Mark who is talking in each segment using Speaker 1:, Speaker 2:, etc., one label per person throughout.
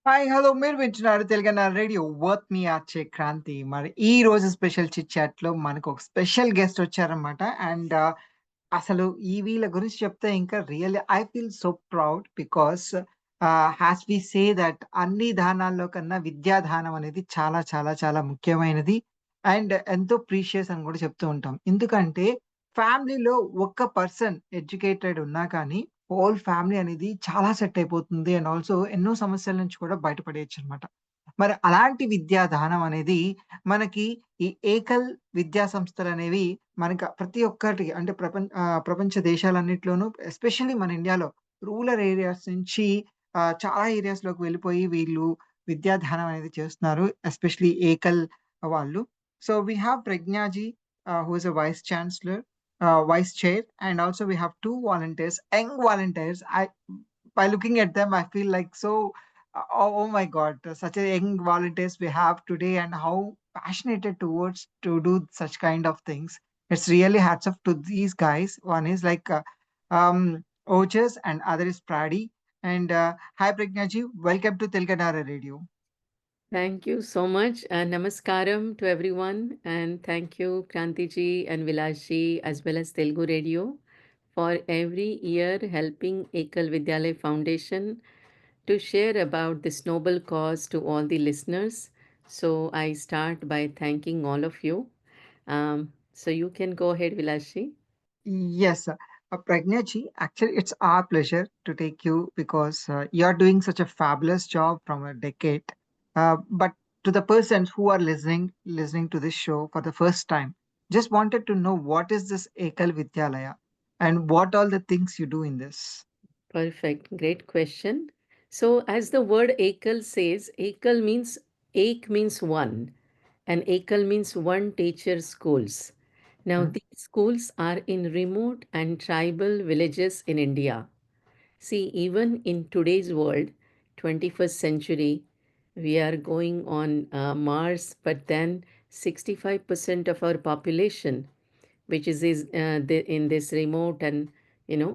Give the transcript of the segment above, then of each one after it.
Speaker 1: Hi hello మీరు వింటున్నారు తెలుగుNRI radio worth మీ ఆర్చే క్రాంతి. మరి ఈ రోజు స్పెషల్ చిట్ చాట్‌లో మనకు ఒక స్పెషల్ గెస్ట్ వచ్చారన్నమాట. అండ్ అసలు ఈ వీళ్ళ గురించి చెప్తే ఇంకా really I feel so proud because as we say that అన్ని దానాల్లో కన్నా విద్యా దానం అనేది చాలా చాలా చాలా ముఖ్యమైనది. అండ్ ఎంతో ప్రీషియస్ అని కూడా చెప్తూ ఉంటాం. ఎందుకంటే ఫ్యామిలీలో ఒక్క పర్సన్ ఎడ్యుకేటెడ్ ఉన్నా కానీ హోల్ ఫ్యామిలీ అనేది చాలా సెట్ అయిపోతుంది. అండ్ ఆల్సో ఎన్నో సమస్యల నుంచి కూడా బయటపడేయొచ్చనమాట. మరి అలాంటి విద్యా దానం అనేది మనకి ఈ ఏకల్ విద్యా సంస్థలనేవి మనక ప్రతి ఒక్కటి అంటే ప్రపంచ దేశాలన్నిట్లోనూ ఎస్పెషల్లీ మన ఇండియాలో రూరల్ ఏరియాస్ నుంచి చాలా ఏరియాస్‌లోకి వెళ్ళిపోయి వీళ్ళు విద్యా దానం అనేది చేస్తున్నారు. ఎస్పెషల్లీ ఏకల్ వాళ్ళు. So, we have ప్రజ్ఞాజీ who is a vice chancellor, vice chair, and also we have two volunteers, young volunteers. By looking at them, I feel like so. Oh my God, such a young volunteers we have today, and how passionate towards to do such kind of things. It's really hats off to these guys. One is like Ojas, and other is Pradi. And hi Pragnaji, welcome to Telganara Radio.
Speaker 2: Thank you so much. Namaskaram to everyone. And thank you, Krantiji and Vilashji, as well as Telugu Radio, for every year helping Ekal Vidyalaya Foundation to share about this noble cause to all the listeners. So I start by thanking all of you. So you can go ahead, Vilashji.
Speaker 1: Yes, Pragnaji, actually, it's our pleasure to take you because you're doing such a fabulous job from a decade. But to the persons who are listening to this show for the first time, just wanted to know what is this Ekal Vidyalaya and what all the things you do in this.
Speaker 2: Perfect. Great question. So, as the word Ekal says, Ekal means Ek means one, and Ekal means one teacher schools. Now,
Speaker 1: Mm,
Speaker 2: these schools are in remote and tribal villages in India. See, even in today's world, 21st century, we are going on Mars, but then 65% of our population, which in this remote and you know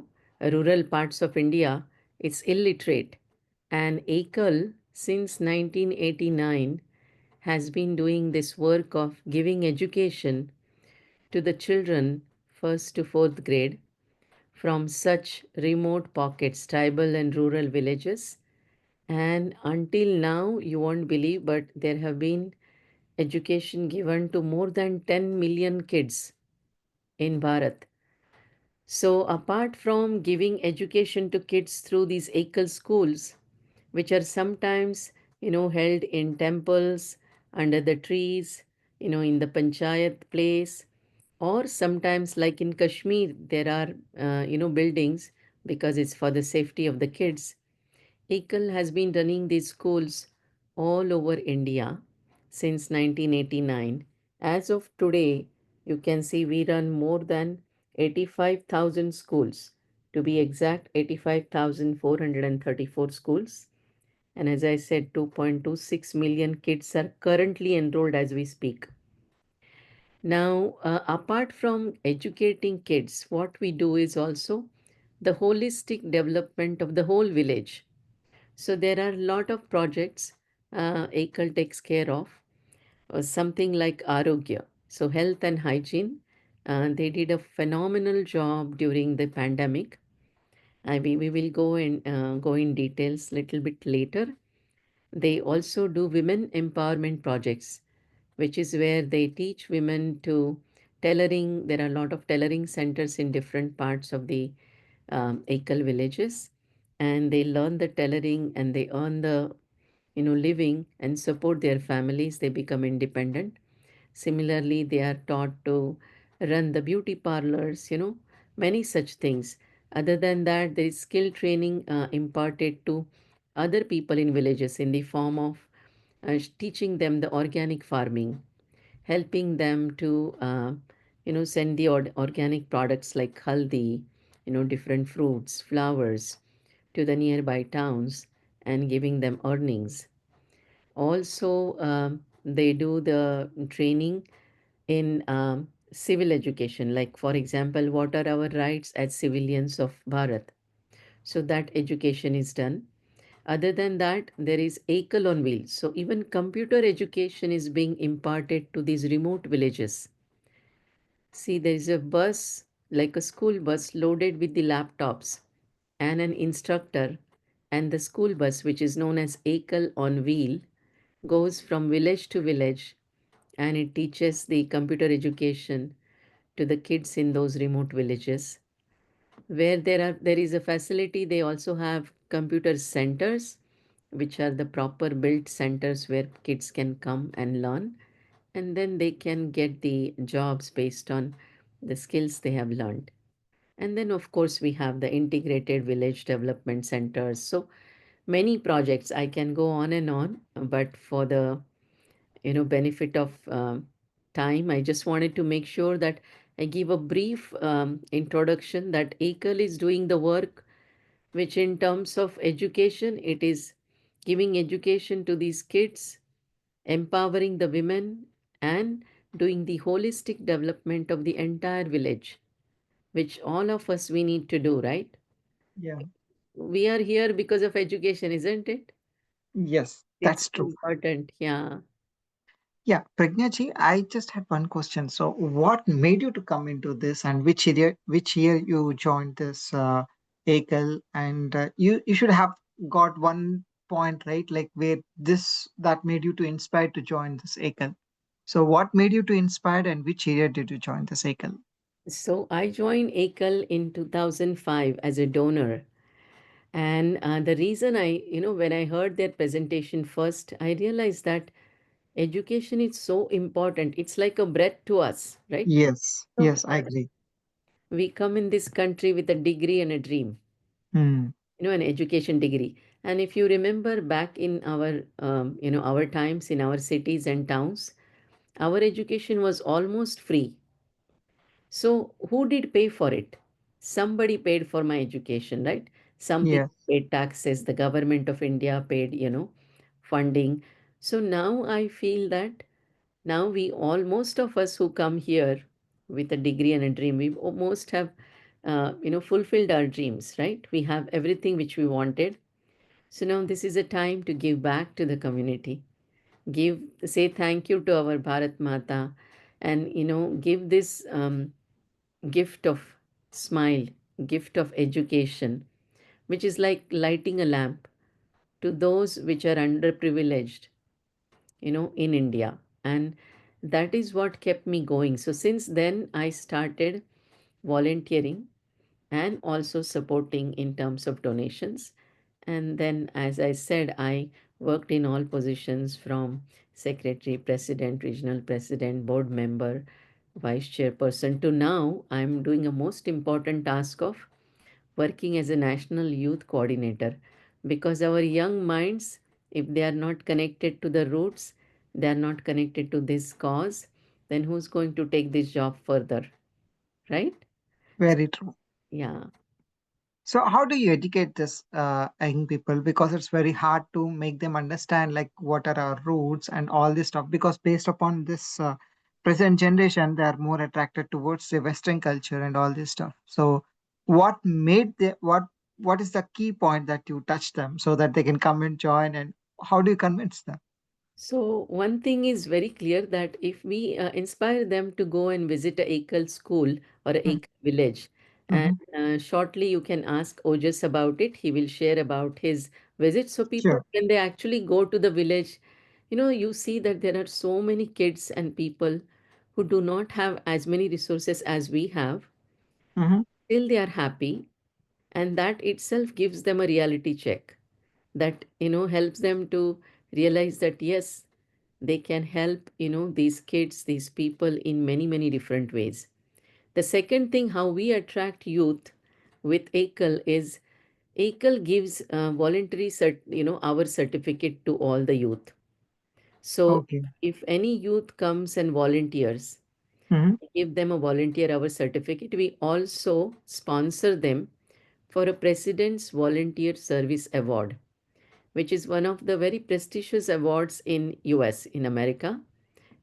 Speaker 2: rural parts of India, it's illiterate. And Ekal, since 1989, has been doing this work of giving education to the children first to fourth grade from such remote pockets, tribal and rural villages. And until now, you won't believe, but there have been education given to more than 10 million kids in Bharat. So, apart from giving education to kids through these Ekal schools, which are sometimes, held in temples, under the trees, in the panchayat place, or sometimes, like in Kashmir, there are, buildings because it's for the safety of the kids. Ekal has been running these schools all over India since 1989. As of today, you can see we run more than 85,000 schools. To be exact, 85,434 schools. And as I said, 2.26 million kids are currently enrolled as we speak. Now, apart from educating kids, what we do is also the holistic development of the whole village. So there are a lot of projects Ekal takes care of, something like Arogya. So health and hygiene. They did a phenomenal job during the pandemic. We will go in details little bit later. They also do women empowerment projects, which is where they teach women to tailoring. There are a lot of tailoring centers in different parts of the Ekal villages, and they learn the tailoring and they earn the living and support their families. They become independent. Similarly, they are taught to run the beauty parlors, many such things. Other than that, there is skill training imparted to other people in villages in the form of teaching them the organic farming, helping them to, send the organic products like haldi, different fruits, flowers to the nearby towns and giving them earnings. Also, they do the training in civil education, like, for example, what are our rights as civilians of Bharat? So that education is done. Other than that, there is Ekal on Wheels. So even computer education is being imparted to these remote villages. See, there is a bus, like a school bus, loaded with the laptops and an instructor, and the school bus, which is known as Ekal on Wheel, goes from village to village, and it teaches the computer education to the kids in those remote villages. Where there is a facility, they also have computer centers, which are the proper built centers where kids can come and learn, and then they can get the jobs based on the skills they have learned. And then of course we have the integrated village development centers. So many projects, I can go on and on, but for the benefit of time, I just wanted to make sure that I give a brief introduction that Ekal is doing the work which, in terms of education, it is giving education to these kids, empowering the women, and doing the holistic development of the entire village, which all of us we need to do, right?
Speaker 1: Yeah.
Speaker 2: We are here because of education, isn't it?
Speaker 1: Yes,
Speaker 2: It's
Speaker 1: that's true.
Speaker 2: important. Yeah.
Speaker 1: Yeah, Pragnaji, I just had one question. So, what made you to come into this, and which year you joined this ACL? And you should have got one point right, like where this that made you to inspire to join this ACL. So, what made you to inspired, and which year did you join this ACL?
Speaker 2: So I joined Ekal in 2005 as a donor. And the reason when I heard their presentation first, I realized that education is so important. It's like a breath to us, right?
Speaker 1: Yes,
Speaker 2: So
Speaker 1: yes, I agree.
Speaker 2: we come in this country with a degree and a dream,
Speaker 1: Hmm.
Speaker 2: an education degree. And if you remember back in our times in our cities and towns, our education was almost free. So, who did pay for it? Somebody paid for my education, right? Some people
Speaker 1: Yes,
Speaker 2: paid taxes, the government of India paid, funding. So now I feel that now most of us who come here with a degree and a dream, we almost have, fulfilled our dreams, right? We have everything which we wanted. So now this is a time to give back to the community, say thank you to our Bharat Mata, and, give this gift of smile, gift of education, which is like lighting a lamp to those which are underprivileged, in India. And that is what kept me going. So since then, I started volunteering and also supporting in terms of donations. And then, as I said, I worked in all positions from secretary, president, regional president, board member, vice chairperson to now I'm doing a most important task of working as a national youth coordinator, because our young minds, if they are not connected to the roots, they are not connected to this cause, then who's going to take this job further, right?
Speaker 1: very true.
Speaker 2: Yeah.
Speaker 1: So how do you educate this young people? Because it's very hard to make them understand like what are our roots and all this stuff. Because based upon this present generation, they are more attracted towards the Western culture and all this stuff. So what is the key point that you touch them so that they can come and join? And how do you convince them?
Speaker 2: So, one thing is very clear that if we inspire them to go and visit a Ekal school or a Ekal village, and
Speaker 1: Mm-hmm.
Speaker 2: shortly you can ask Ojas about it, he will share about his visit. So, people,
Speaker 1: Sure.
Speaker 2: when they actually go to the village, you see that there are so many kids and people who do not have as many resources as we have,
Speaker 1: Mm-hmm.
Speaker 2: still they are happy, and that itself gives them a reality check, that helps them to realize that yes, they can help these kids, these people in many many different ways. The second thing, how we attract youth with Ekal is Ekal gives voluntary our certificate to all the youth. So
Speaker 1: Okay.
Speaker 2: if any youth comes and volunteers,
Speaker 1: Mm-hmm.
Speaker 2: give them a volunteer hour certificate. We also sponsor them for a President's Volunteer Service Award, which is one of the very prestigious awards in US, in America.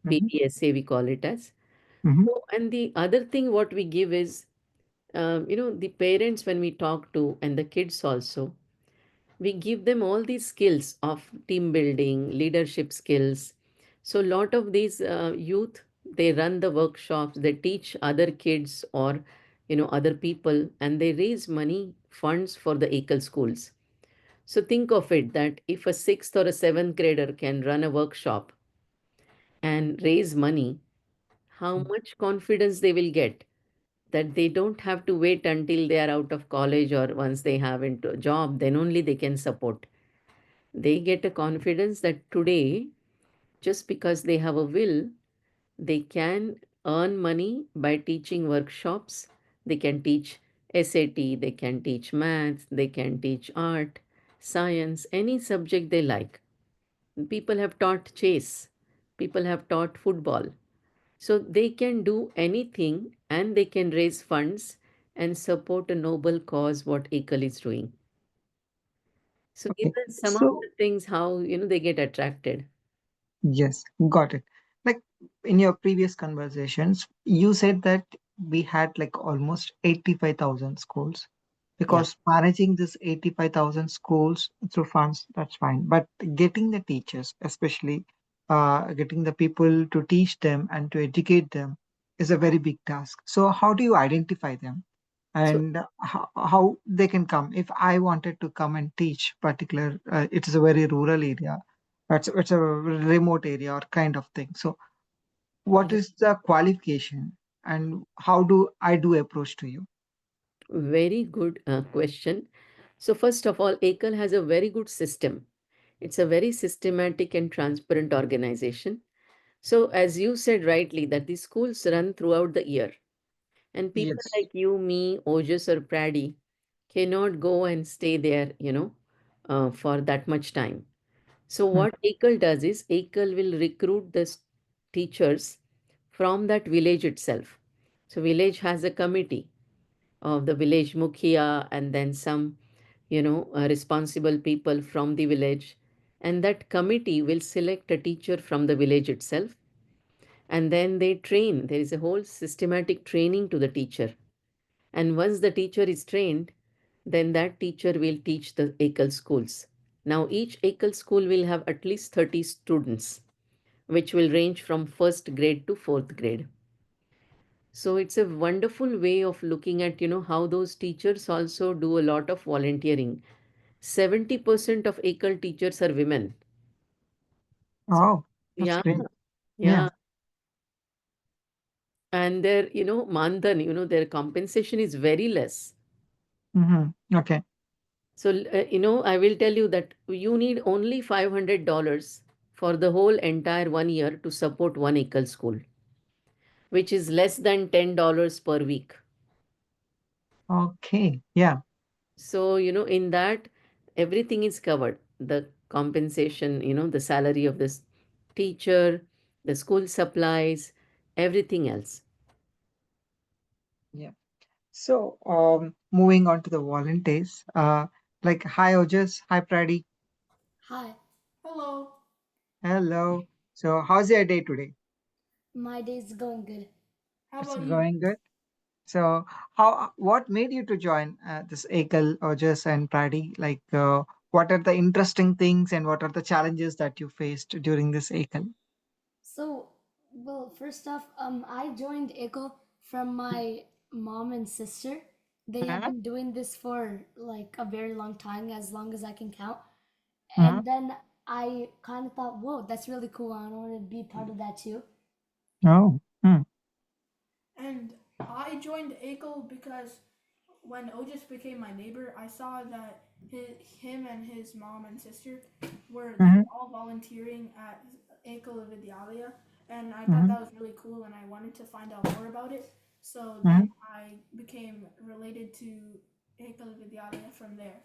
Speaker 1: Mm-hmm.
Speaker 2: PPSA we call it as.
Speaker 1: Mm-hmm.
Speaker 2: So, and the other thing what we give is, the parents when we talk to, and the kids also, We give them all these skills of team building, leadership skills. So a lot of these youth, they run the workshops, they teach other kids or other people, and they raise money funds for the Ekal schools. So think of it that if a sixth or a seventh grader can run a workshop and raise money, how much confidence they will get that they don't have to wait until they are out of college or once they have into a job, then only they can support. They get a confidence that today, just because they have a will, they can earn money by teaching workshops. They can teach SAT, they can teach maths, they can teach art, science, any subject they like. People have taught chess, people have taught football. So they can do anything and they can raise funds and support a noble cause what Ekal is doing. So these
Speaker 1: Okay.
Speaker 2: are some of
Speaker 1: So
Speaker 2: the things how they get attracted.
Speaker 1: yes, got it. Like in your previous conversations, you said that we had like almost 85,000 schools.
Speaker 2: Yeah.
Speaker 1: Because managing this 85,000 schools through funds, that's fine. But getting the teachers, especially getting the people to teach them and to educate them, is a very big task. So how do you identify them?
Speaker 2: So
Speaker 1: And how they can come? If I wanted to come and teach particular, it is a very rural area, it's a remote area or kind of thing. So what is the qualification and how do I do approach to you?
Speaker 2: very good question. So first of all, Ekal has a very good system. It's a very systematic and transparent organization. So as you said rightly, that the schools run throughout the year, and people
Speaker 1: Yes.
Speaker 2: like you, me, Ojas, or Praddy cannot go and stay there, for that much time. So
Speaker 1: Mm,
Speaker 2: what Ekal does is Ekal will recruit the teachers from that village itself. So village has a committee of the village mukhiya and then some, responsible people from the village. And that committee will select a teacher from the village itself. And then they train. There is a whole systematic training to the teacher. And once the teacher is trained, then that teacher will teach the Ekal schools. Now, each Ekal school will have at least 30 students, which will range from first grade to fourth grade. So it's a wonderful way of looking at, how those teachers also do a lot of volunteering. 70% of Ekal teachers are women. So,
Speaker 1: oh, that's
Speaker 2: yeah,
Speaker 1: great. Yeah.
Speaker 2: yeah. And their, mandan, their compensation is very less.
Speaker 1: Okay.
Speaker 2: So, I will tell you that you need only $500 for the whole entire 1 year to support one Ekal school, which is less than $10 per week.
Speaker 1: Okay. Yeah.
Speaker 2: So, in that, everything is covered. The compensation, the salary of this teacher, the school supplies, everything else.
Speaker 1: Yeah. So, moving on to the volunteers, like, hi, Ojas. Hi, Prady.
Speaker 3: Hi. Hello.
Speaker 1: Hello. So, how's your day today?
Speaker 3: My day's going good. How
Speaker 1: It's
Speaker 3: about you?
Speaker 1: going good. So, what made you to join this Ekal, Ojas, and Prady? Like, what are the interesting things and what are the challenges that you faced during this Ekal?
Speaker 3: So, well, first off, I joined Ekal from my mom and sister. They have
Speaker 1: Uh-huh.
Speaker 3: been doing this for like a very long time, as long as I can count.
Speaker 1: Uh-huh.
Speaker 3: And then I kind of thought, whoa, that's really cool. I want to be part of that too.
Speaker 1: Oh. Hmm.
Speaker 4: And I joined ACO because when Otis became my neighbor, I saw that him and his mom and sister were
Speaker 1: Mm-hmm.
Speaker 4: all volunteering at Ekal Vidyalaya, and I thought
Speaker 1: Mm-hmm.
Speaker 4: that was really cool, and I wanted to find out more about it. So
Speaker 1: Mm-hmm.
Speaker 4: then I became related to Ekal Vidyalaya from there.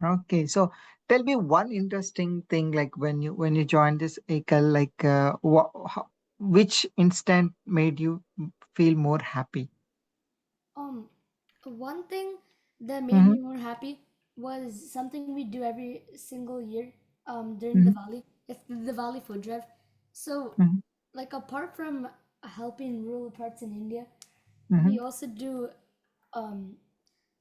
Speaker 1: Okay, so tell me one interesting thing, like when you joined this Ekal, like which instant made you feel more happy?
Speaker 3: Um, One thing that made
Speaker 1: Mm-hmm.
Speaker 3: me more happy was something we do every single year during the
Speaker 1: Mm-hmm.
Speaker 3: valley. It's the valley food drive. So,
Speaker 1: Mm-hmm.
Speaker 3: like apart from helping rural parts in India,
Speaker 1: Mm-hmm.
Speaker 3: we also do um,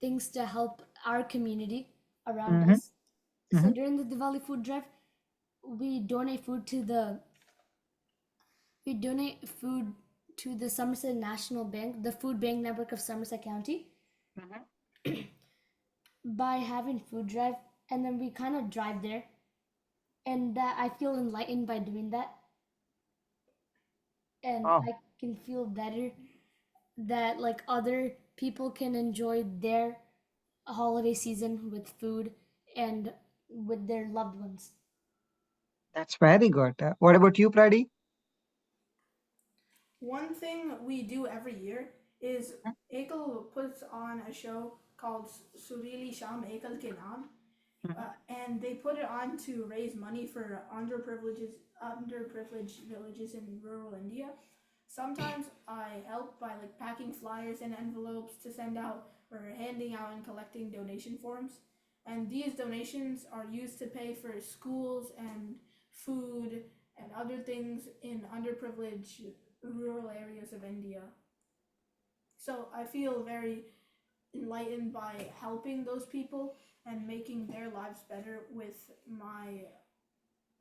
Speaker 3: things to help our community around
Speaker 1: Mm-hmm.
Speaker 3: us. So
Speaker 1: Mm-hmm.
Speaker 3: during the Diwali food drive, we donate food to the we donate food to the Somerset National Bank, the food bank network of Somerset County, by having food drive, and then we kind of drive there, and that I feel enlightened by doing that, and
Speaker 1: Oh,
Speaker 3: I can feel better that like other people can enjoy their holiday season with food and with their loved ones.
Speaker 1: that's very good. What about you, Pradi?
Speaker 4: One thing we do every year is Ekal puts on a show called Surili Sham Ekal Ke Naam,
Speaker 1: Mhm.
Speaker 4: and they put it on to raise money for underprivileged villages in rural India. Sometimes I help by like packing flyers and envelopes to send out or handing out and collecting donation forms. And these donations are used to pay for schools and food and other things in underprivileged rural areas of India. So I feel very enlightened by helping those people and making their lives better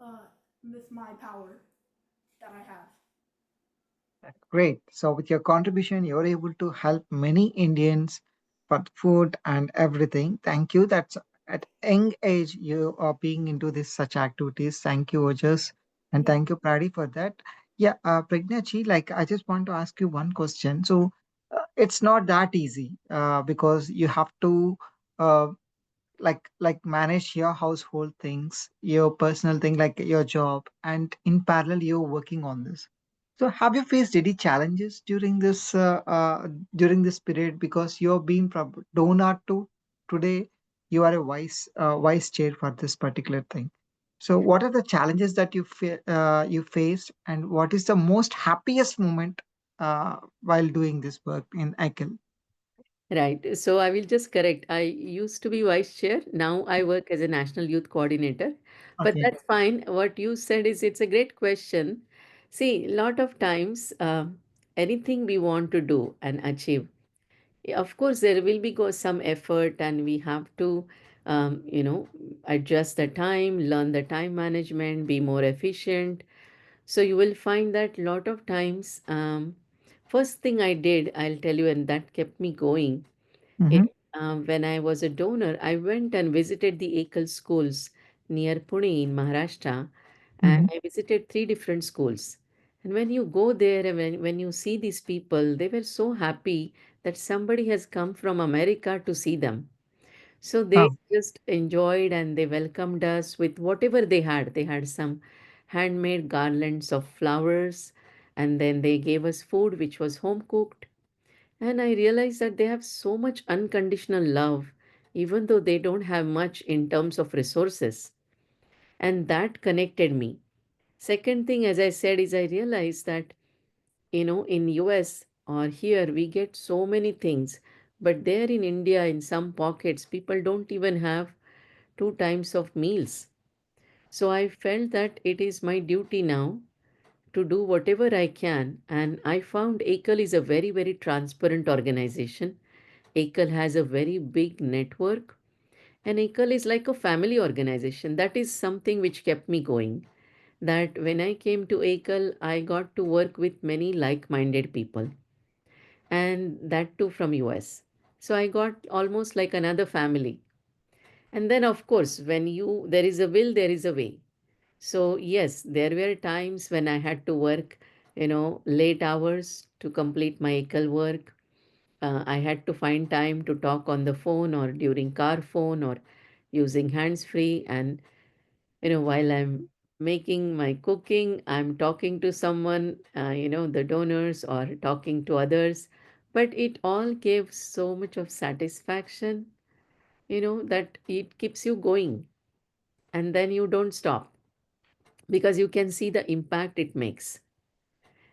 Speaker 4: uh, with my power that I have.
Speaker 1: Great. So, with your contribution, you're able to help many Indians for food and everything. Thank you. That's at young age you are being into this such activities. Thank you, Ojas, and
Speaker 4: Yeah.
Speaker 1: thank you, Pradi, for that. Yeah, Pragnachi, like I just want to ask you one question. So, it's not that easy because you have to uh, like manage your household things, your personal thing like your job, and in parallel you're working on this. So have you faced any challenges during this period, because you're being donor to today, you are a vice chair for this particular thing. So what are the challenges that you faced, and what is the most happiest moment while doing this work in Ekal?
Speaker 2: Right. So I will just correct. I used to be vice chair. Now I work as a national youth coordinator. But
Speaker 1: Okay.
Speaker 2: that's fine. What you said is it's a great question. See, a lot of times, anything we want to do and achieve, of course, there will be some effort, and we have to, you know, adjust the time, learn the time management, be more efficient. So you will find that lot of times, first thing I did, I'll tell you, and that kept me going it,
Speaker 1: Mm-hmm.
Speaker 2: when I was a donor, I went and visited the Ekal schools near Pune in Maharashtra, and
Speaker 1: Mm-hmm.
Speaker 2: I visited three different schools. And when you go there and when you see these people, they were so happy that somebody has come from America to see them. So they
Speaker 1: Oh,
Speaker 2: just enjoyed and they welcomed us with whatever they had. They had some handmade garlands of flowers, and then they gave us food which was home cooked, and I realized that they have so much unconditional love, even though they don't have much in terms of resources. And that connected me. Second thing, as I said, is I realized that, in US or here, we get so many things. But there in India, in some pockets, people don't even have two times of meals. So I felt that it is my duty now to do whatever I can. And I found Ekal is a very, very transparent organization. Ekal has a very big network, and Ekal is like a family organization. That is something which kept me going. That when I came to Ekal, I got to work with many like minded people, and that too from US. So I got almost like another family. And then, of course, when there is a will, there is a way. So, yes, there were times when I had to work, late hours to complete my Ekal work. I had to find time to talk on the phone or during car phone or using hands free. And, while I'm making my cooking, I'm talking to someone, the donors or talking to others. But it all gave so much of satisfaction, that it keeps you going, and then you don't stop because you can see the impact it makes.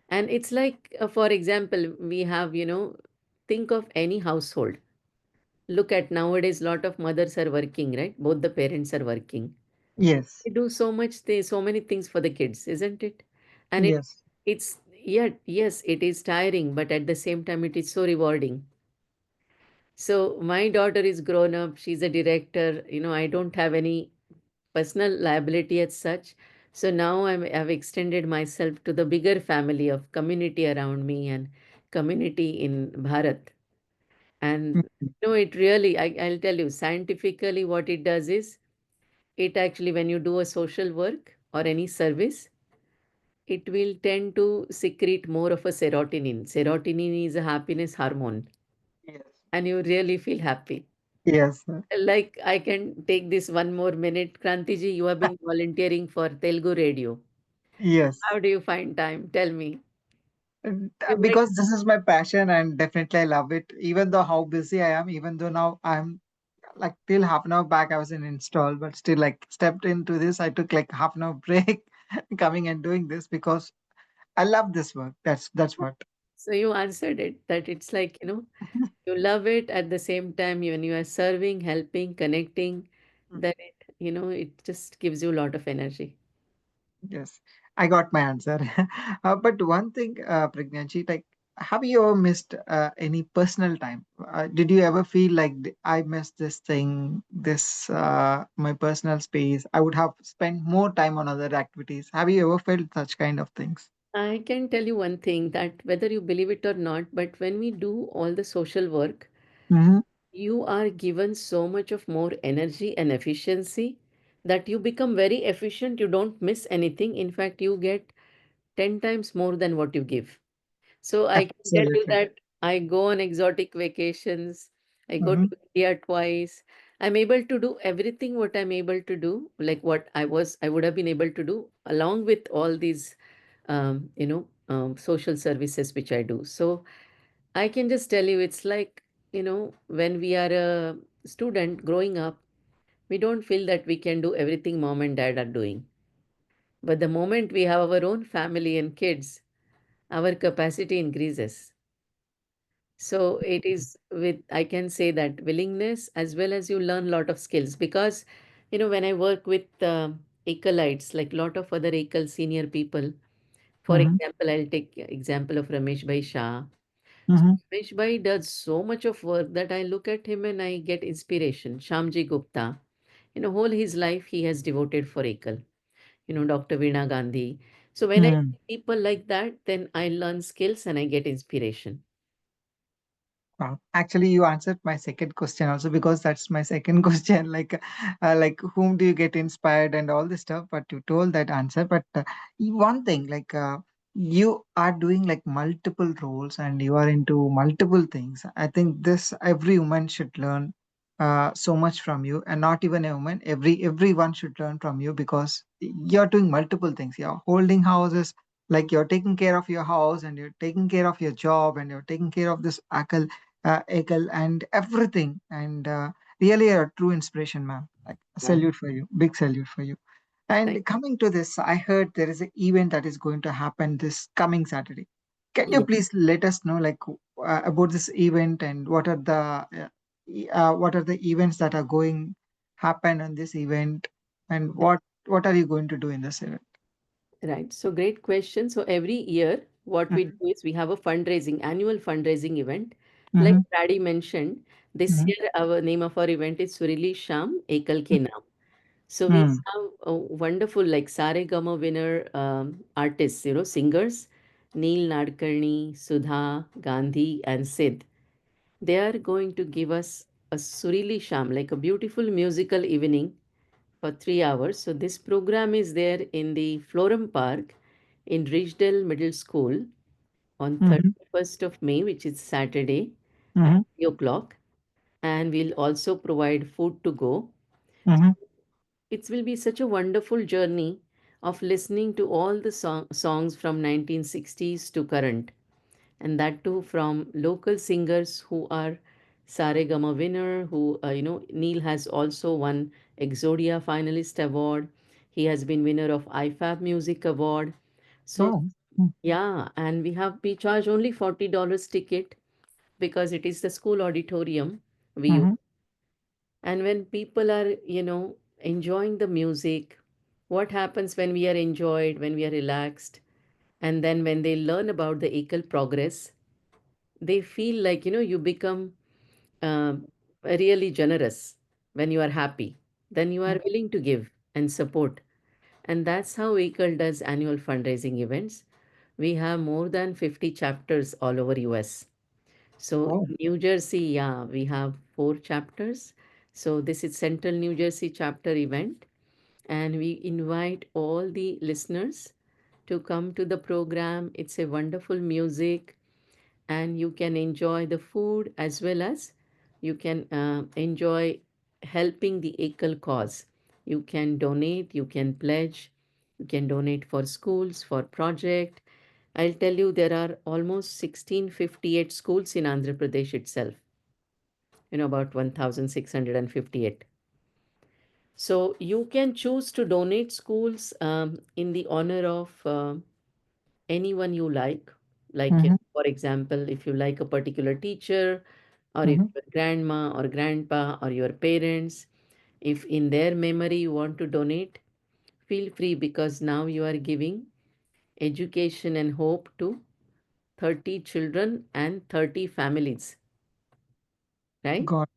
Speaker 2: And it's like, for example, we have, think of any household. Look at nowadays, lot of mothers are working, right? Both the parents are working.
Speaker 1: yes,
Speaker 2: They do so many things for the kids, isn't it? And
Speaker 1: yes.
Speaker 2: it's, yeah, yes, it is tiring, but at the same time, it is so rewarding. So my daughter is grown up, she's a director. I don't have any personal liability as such. So now I've extended myself to the bigger family of community around me and community in Bharat. And
Speaker 1: Mhm.
Speaker 2: it really, I'll tell you, scientifically, what it does is it actually, when you do a social work or any service, it will tend to secrete more of a serotonin. Serotonin is a happiness hormone,
Speaker 1: Yes.
Speaker 2: and you really feel happy.
Speaker 1: Yes, sir.
Speaker 2: Like, I can take this one more minute. Krantiji, you have been volunteering for Telugu Radio.
Speaker 1: Yes.
Speaker 2: How do you find time? Tell me.
Speaker 1: And,
Speaker 2: You like,
Speaker 1: because this is my passion and definitely I love it. Even though how busy I am, even though now I'm like till half an hour back I was in install, but still like stepped into this. I took like half an hour break coming and doing this because I love this work. That's what.
Speaker 2: so you answered it, that it's like, you love it at the same time when you are serving, helping, connecting,
Speaker 1: Mhm.
Speaker 2: then it just gives you a lot of energy.
Speaker 1: Yes, I got my answer. But one thing, Pragyanji, like, have you ever missed any personal time? Did you ever feel like I missed this thing, this my personal space? I would have spent more time on other activities. Have you ever felt such kind of things?
Speaker 2: I can tell you one thing, that whether you believe it or not, but when we do all the social work,
Speaker 1: Mm-hmm.
Speaker 2: you are given so much of more energy and efficiency that you become very efficient. You don't miss anything. In fact, you get 10 times more than what you give. So I can tell you
Speaker 1: Absolutely.
Speaker 2: that I go on exotic vacations. I go
Speaker 1: Mm-hmm.
Speaker 2: to India twice. I'm able to do everything what I'm able to do, like what I would have been able to do along with all these, social services which I do. So I can just tell you, it's like, when we are a student growing up, we don't feel that we can do everything mom and dad are doing. But the moment we have our own family and kids, our capacity increases. So it is with, I can say that willingness, as well as you learn a lot of skills, because, when I work with Ekalites, like lot of other Ekal senior people, for
Speaker 1: Mm-hmm.
Speaker 2: example, I'll take example of Ramesh Bhai Shah.
Speaker 1: Mm-hmm.
Speaker 2: Ramesh Bhai does so much of work that I look at him and I get inspiration. Shamji Gupta, whole his life he has devoted for Ekal. Dr. Veena Gandhi. So when I see people like that, then I learn skills and I get inspiration.
Speaker 1: Wow. Actually, you answered my second question also because that's my second question. Like whom do you get inspired and all this stuff? But you told that answer. But one thing, you are doing like multiple roles and you are into multiple things. I think this every woman should learn so much from you, and not even a woman. Everyone should learn from you because you're doing multiple things. You're holding houses, like you're taking care of your house and you're taking care of your job and you're taking care of this Ekal, and everything. And really a true inspiration, ma'am. Like,
Speaker 2: Yeah.
Speaker 1: salute for you. Big salute for you.
Speaker 2: Thank
Speaker 1: And coming to this, I heard there is an event that is going to happen this coming Saturday. Can you
Speaker 2: you.
Speaker 1: please let us know, about this event and what are the events that are going happen on this event, and what are you going to do in this event?
Speaker 2: Right. So great question. So every year, what we do
Speaker 1: Mm-hmm.
Speaker 2: is we have a fundraising, annual fundraising event. Like
Speaker 1: Mm-hmm.
Speaker 2: Brady mentioned, this
Speaker 1: Mm-hmm.
Speaker 2: year our name of our event is Surili Sham Ekal Ke Naam. So we
Speaker 1: Mm-hmm.
Speaker 2: have a wonderful like Sare Gama winner artists, singers, Neil Nadkarni, Sudha, Gandhi, and Sid. They are going to give us a Surili Sham, like a beautiful musical evening for 3 hours. So this program is there in the Florum Park in Ridgedale Middle School on
Speaker 1: Mm-hmm.
Speaker 2: 31st of May, which is Saturday at
Speaker 1: Mm-hmm.
Speaker 2: 3 o'clock. And we'll also provide food to go.
Speaker 1: Mm-hmm.
Speaker 2: It will be such a wonderful journey of listening to all the songs from 1960s to current, and that too from local singers who are Saregama winner, who Neil has also won Exodia finalist award. He has been winner of IFAB Music Award. So
Speaker 1: Oh.
Speaker 2: yeah, and we charge only $40 ticket because it is the school auditorium we use.
Speaker 1: Mm-hmm.
Speaker 2: And when people are, enjoying the music, what happens when we are enjoyed, when we are relaxed, and then when they learn about the Ekal progress, they feel like, you become um, really generous, when you are happy, then you are willing to give and support. And that's how Ekal does annual fundraising events. We have more than 50 chapters all over US. So
Speaker 1: Oh,
Speaker 2: New Jersey, yeah, we have 4 chapters. So this is Central New Jersey chapter event, and we invite all the listeners to come to the program. It's a wonderful music, and you can enjoy the food as well as you can enjoy helping the Ekal cause. You can donate, you can pledge, you can donate for schools, for project. I'll tell you, there are almost 1658 schools in Andhra Pradesh itself, about 1658. So you can choose to donate schools in the honor of anyone you like. Like,
Speaker 1: mm-hmm,
Speaker 2: for example, if you like a particular teacher, or if
Speaker 1: mm-hmm.
Speaker 2: your grandma or grandpa or your parents, if in their memory you want to donate, feel free, because now you are giving education and hope to 30 children and 30 families, right?
Speaker 1: Got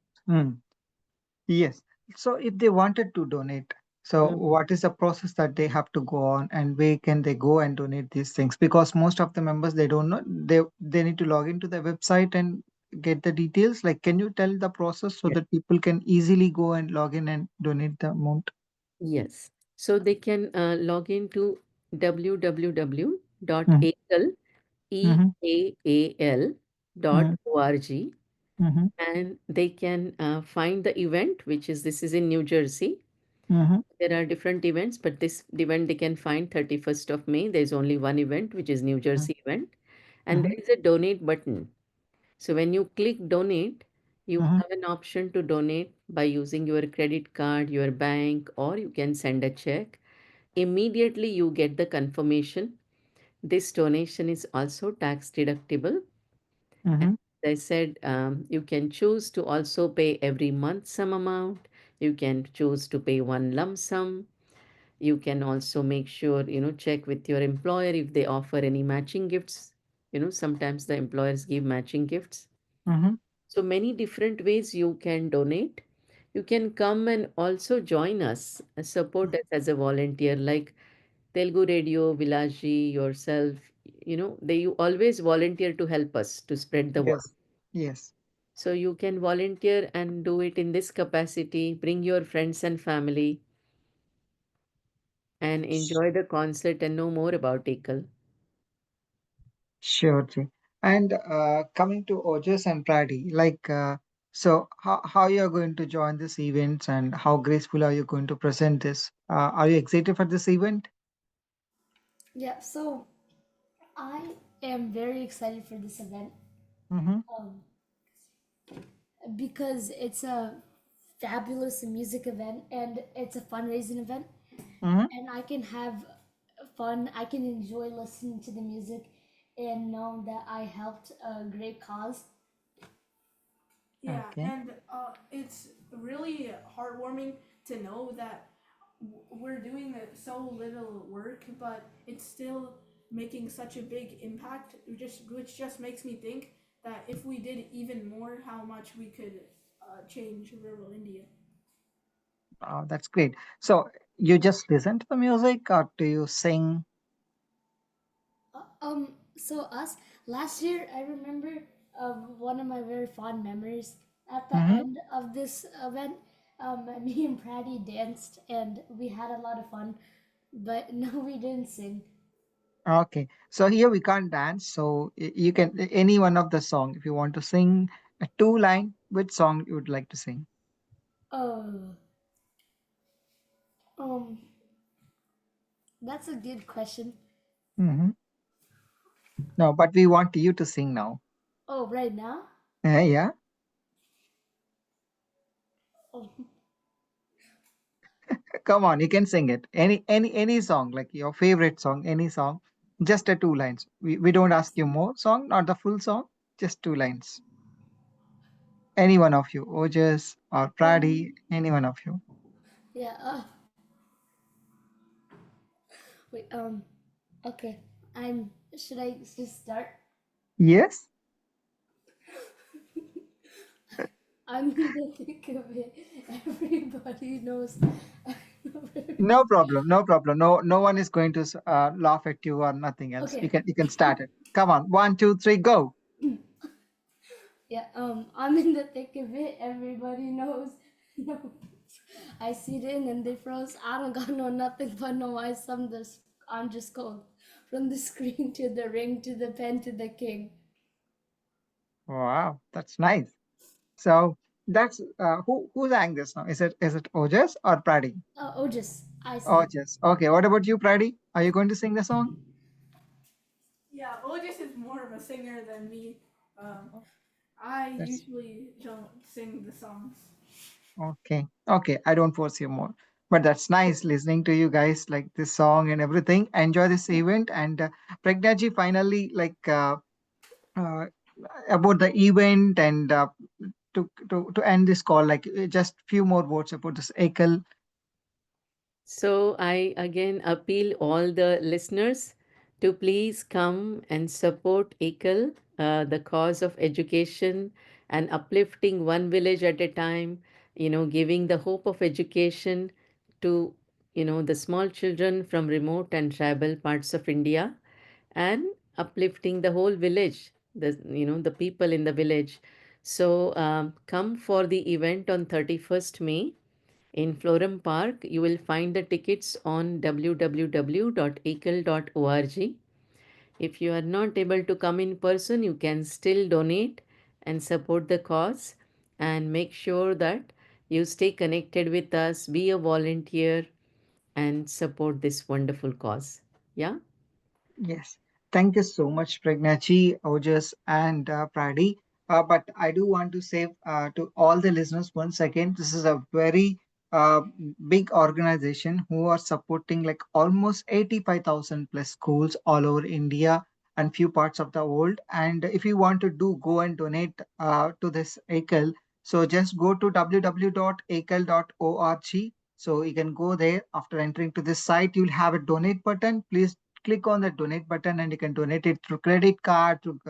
Speaker 1: yes. So if they wanted to donate, so
Speaker 2: Mhm.
Speaker 1: what is the process that they have to go on, and where can they go and donate these things? Because most of the members, they don't know. They need to log into the website and get the details. Like, can you tell the process so
Speaker 2: Yeah.
Speaker 1: that people can easily go and log in and donate the amount?
Speaker 2: Yes. So they can log into
Speaker 1: Mm-hmm,
Speaker 2: www.ekal,
Speaker 1: mm-hmm,
Speaker 2: EAAL dot
Speaker 1: mm-hmm,
Speaker 2: org,
Speaker 1: mm-hmm,
Speaker 2: and they can find the event, which is this is in New Jersey.
Speaker 1: mm-hmm,
Speaker 2: There are different events, but this event they can find 31st of May. There's only one event, which is New Jersey event, and
Speaker 1: mm-hmm,
Speaker 2: there is a donate button. So when you click donate, you
Speaker 1: mm-hmm,
Speaker 2: have an option to donate by using your credit card, your bank, or you can send a check. Immediately you get the confirmation. This donation is also tax deductible. And
Speaker 1: mm-hmm.
Speaker 2: as I said, you can choose to also pay every month some amount. You can choose to pay one lump sum. You can also make sure, check with your employer if they offer any matching gifts. Sometimes the employers give matching gifts.
Speaker 1: Mm-hmm.
Speaker 2: So many different ways you can donate. You can come and also join us, support us as a volunteer, like Telugu Radio, Vilaji, yourself. They you always volunteer to help us to spread the word.
Speaker 1: Yes, yes.
Speaker 2: So you can volunteer and do it in this capacity. Bring your friends and family and enjoy the concert and know more about Ekal.
Speaker 1: Sure, Jay. And coming to Ojas and Pradi, like, so how you are going to join this event, and how graceful are you going to present this? Are you excited for this event?
Speaker 3: Yeah, so I am very excited for this event
Speaker 1: Mm-hmm,
Speaker 3: um, because it's a fabulous music event and it's a fundraising event,
Speaker 1: mm-hmm.
Speaker 3: and I can have fun. I can enjoy listening to the music and know that I helped a great cause.
Speaker 4: Yeah,
Speaker 1: Okay.
Speaker 4: and it's really heartwarming to know that we're doing so little work, but it's still making such a big impact. Which just makes me think that if we did even more, how much we could change rural India.
Speaker 1: That's great. So you just listen to the music, or do you sing?
Speaker 3: So us last year, I remember one of my very fond memories. At the
Speaker 1: Mm-hmm.
Speaker 3: end of this event, me and Pratty danced, and we had a lot of fun. But no, we didn't sing.
Speaker 1: Okay. So here we can't dance, so you can any one of the song if you want to sing a two line. Which song you would like to sing?
Speaker 3: Oh, um, that's a good question.
Speaker 1: Mm-hmm. No, but we want you to sing now.
Speaker 3: Oh, right now?
Speaker 1: Yeah.
Speaker 3: Oh,
Speaker 1: Come on, you can sing it. Any song, like your favorite song, any song. Just a two lines. We don't ask you more song, not the full song, just two lines. Any one of you, Ojas or Pradi,
Speaker 3: um,
Speaker 1: any one of you.
Speaker 3: yeah. Wait. Okay. I'm. Should I just start?
Speaker 1: Yes?
Speaker 3: I'm in the thick of it. Everybody knows.
Speaker 1: No problem, no problem. No one is going to laugh at you or nothing else.
Speaker 3: Okay.
Speaker 1: You can start it. Come on, 1, 2, 3, go.
Speaker 3: Yeah, I'm in the thick of it. Everybody knows. No. I see it in and they froze. I don't got no nothing but no ice. I'm just cold. From the screen to the ring to the pen to the king.
Speaker 1: Wow, that's nice. So that's who sang this now? Is it Ojas or Pradi?
Speaker 3: Otis, I see.
Speaker 1: Ojas. Okay. What about you, Pradi? Are you going to sing the song?
Speaker 4: Yeah, Otis is more of a singer than me. I
Speaker 1: That's
Speaker 4: usually don't sing the songs.
Speaker 1: okay. Okay. I don't force you more. But that's nice listening to you guys like this song and everything. Enjoy this event. And Pragnaji, finally, uh, about the event and to end this call, just few more words about this Ekal.
Speaker 2: So I again appeal all the listeners to please come and support Ekal, the cause of education and uplifting one village at a time, giving the hope of education to, the small children from remote and tribal parts of India, and uplifting the whole village, the people in the village. So come for the event on 31st May in Florum Park. You will find the tickets on www.ekal.org. If you are not able to come in person, you can still donate and support the cause, and make sure that you stay connected with us, be a volunteer, and support this wonderful cause. Yeah.
Speaker 1: Yes. Thank you so much, Pragnachi, Ojas, and Pradi. But I do want to say to all the listeners once again, this is a very uh, big organization who are supporting like almost 85,000 plus schools all over India and few parts of the world. And if you want to go and donate to this AKL, so just go to www.akl.org. So you can go there. After entering to this site, you'll have a donate button. Please click on the donate button and you can donate it through credit card, through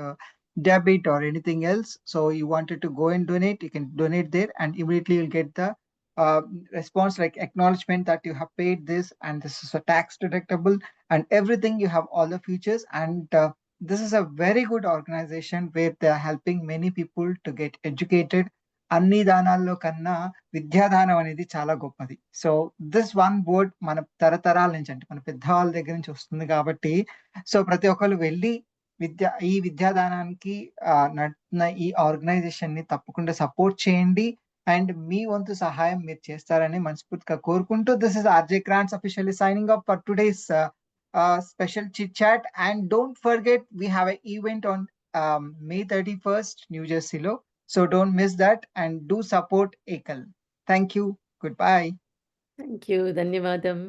Speaker 1: debit or anything else. So you wanted to go and donate, you can donate there and immediately you'll get the uh, response like acknowledgement that you have paid this and this is a tax deductible and everything. You have all the features and this is a very good organization where they are helping many people to get educated. అన్ని దానాల్లో కన్నా విద్యాదానం అనేది చాలా గొప్పది. So this one word మన తరతరాల నుంచి అంటే మన పెద్దవాళ్ళ దగ్గర నుంచి వస్తుంది కాబట్టి సో ప్రతి ఒక్కరు వెళ్ళి ఈ విద్యాదానానికి నడుపుతున్న ఈ ఆర్గనైజేషన్ ని తప్పకుండా సపోర్ట్ చేయండి అండ్ మీ వంతు సహాయం మీరు చేస్తారని మనస్ఫూర్తిగా కోరుకుంటూ this is RJ Krants officially signing off for today's special chit chat. And don't forget, we have an event on May 31st, New Jersey. So don't miss that and do support Ekal. Thank you. Goodbye.
Speaker 2: Thank you. Dhanyavadam.